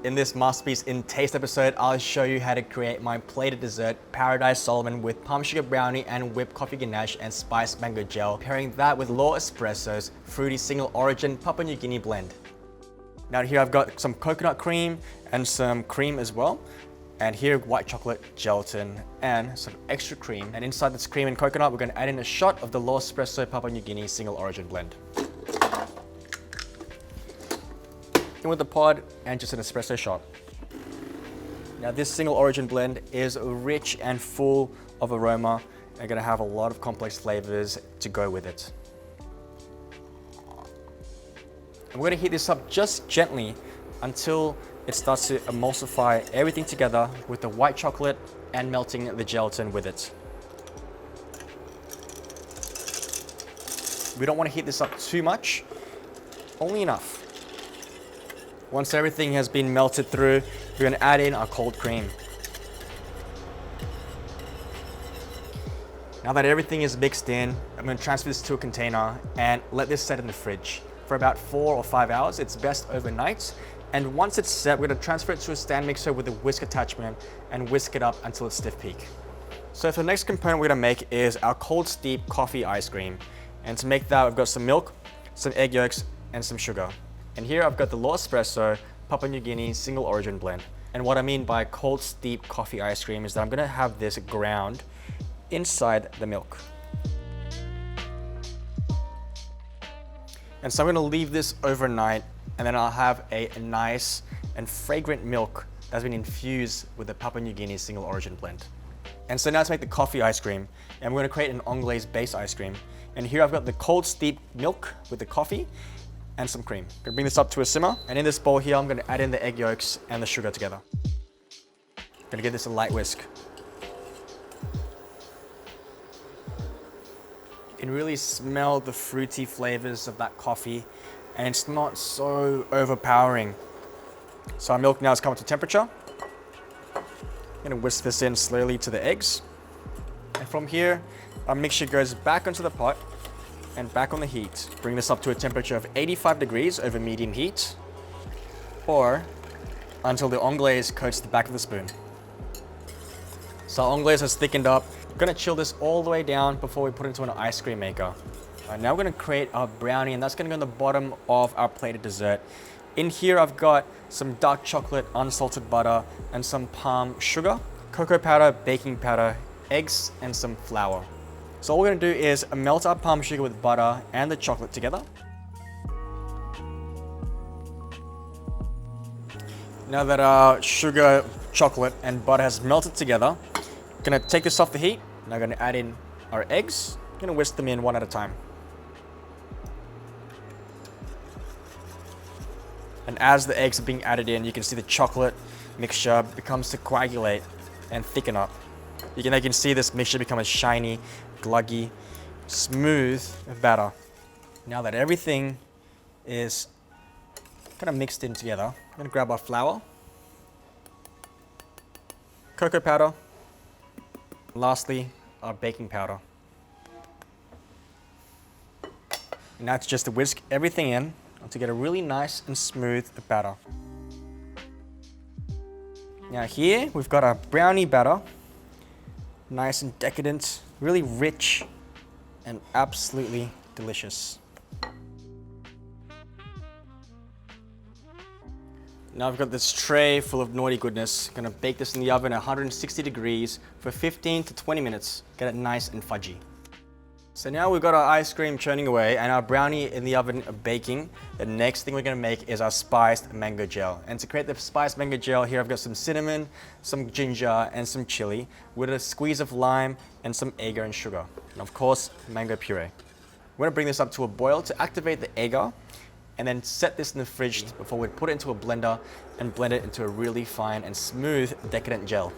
In this Masterpiece in Taste episode, I'll show you how to create my plated dessert, Paradise Solomon, with palm sugar brownie and whipped coffee ganache and spiced mango gel, pairing that with L'OR Espresso's fruity single origin Papua New Guinea blend. Now here I've got some coconut cream and some cream as well. And here, white chocolate, gelatin, and some extra cream. And inside this cream and coconut, we're gonna add in a shot of the L'OR Espresso Papua New Guinea single origin blend. In with the pod and just an espresso shot. Now this single origin blend is rich and full of aroma and gonna have a lot of complex flavors to go with it. And we're gonna heat this up just gently until it starts to emulsify everything together with the white chocolate and melting the gelatin with it. We don't want to heat this up too much, only enough. Once everything has been melted through, we're going to add in our cold cream. Now that everything is mixed in, I'm going to transfer this to a container and let this set in the fridge for about 4 or 5 hours. It's best overnight. And once it's set, we're going to transfer it to a stand mixer with a whisk attachment and whisk it up until it's stiff peak. So for the next component we're going to make is our cold steep coffee ice cream. And to make that, I've got some milk, some egg yolks, and some sugar. And here I've got the L'OR Espresso Papua New Guinea single origin blend. And what I mean by cold steep coffee ice cream is that I'm going to have this ground inside the milk. And so I'm going to leave this overnight, and then I'll have a nice and fragrant milk that's been infused with the Papua New Guinea single origin blend. And so now to make the coffee ice cream, and we're going to create an Anglaise base ice cream. And here I've got the cold steep milk with the coffee and some cream. I'm going to bring this up to a simmer, and in this bowl here I'm going to add in the egg yolks and the sugar together. I'm going to give this a light whisk. You can really smell the fruity flavors of that coffee, and it's not so overpowering. So our milk now has come up to temperature. I'm going to whisk this in slowly to the eggs. And from here, our mixture goes back onto the pot and back on the heat. Bring this up to a temperature of 85 degrees over medium heat, or until the Anglaise coats the back of the spoon. So our Anglaise has thickened up. We're going to chill this all the way down before we put it into an ice cream maker. Now we're going to create our brownie, and that's going to go on the bottom of our plated dessert. In here I've got some dark chocolate, unsalted butter, and some palm sugar, cocoa powder, baking powder, eggs, and some flour. So all we're going to do is melt our palm sugar with butter and the chocolate together. Now that our sugar, chocolate, and butter has melted together, I'm going to take this off the heat. Now I'm going to add in our eggs. I'm going to whisk them in one at a time. And as the eggs are being added in, you can see the chocolate mixture becomes to coagulate and thicken up. You can see this mixture become a shiny, gluggy, smooth batter. Now that everything is kind of mixed in together, I'm going to grab our flour, cocoa powder, and lastly, our baking powder. And now it's just to whisk everything in to get a really nice and smooth batter. Now here we've got our brownie batter, nice and decadent, really rich and absolutely delicious. Now I've got this tray full of naughty goodness. Gonna bake this in the oven at 160 degrees for 15 to 20 minutes. Get it nice and fudgy. So now we've got our ice cream churning away and our brownie in the oven baking. The next thing we're gonna make is our spiced mango gel. And to create the spiced mango gel, here I've got some cinnamon, some ginger, and some chili with a squeeze of lime and some agar and sugar. And of course, mango puree. We're gonna bring this up to a boil to activate the agar and then set this in the fridge before we put it into a blender and blend it into a really fine and smooth, decadent gel.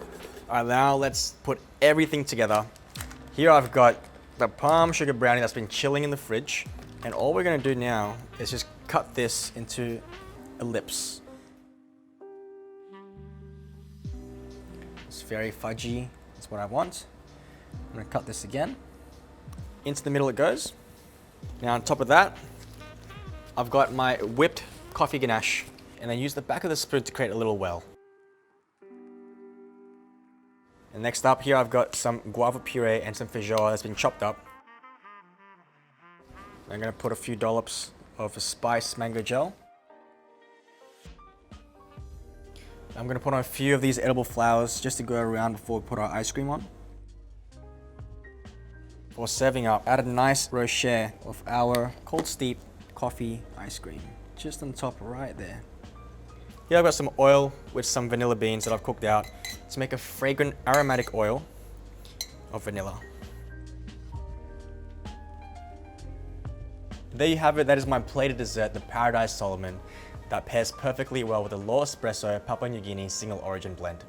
All right, now let's put everything together. Here I've got the palm sugar brownie that's been chilling in the fridge. And all we're gonna do now is just cut this into ellipse. It's very fudgy, that's what I want. I'm gonna cut this again. Into the middle it goes. Now on top of that, I've got my whipped coffee ganache, and I use the back of the spoon to create a little well. And next up here, I've got some guava puree and some feijoa that's been chopped up. I'm gonna put a few dollops of a spiced mango gel. I'm gonna put on a few of these edible flowers just to go around before we put our ice cream on. For serving up, add a nice rocher of our cold steep coffee ice cream, just on top right there. Here I've got some oil with some vanilla beans that I've cooked out to make a fragrant aromatic oil of vanilla. There you have it, that is my plated dessert, the Paradise Solomon, that pairs perfectly well with the low espresso Papua New Guinea single origin blend.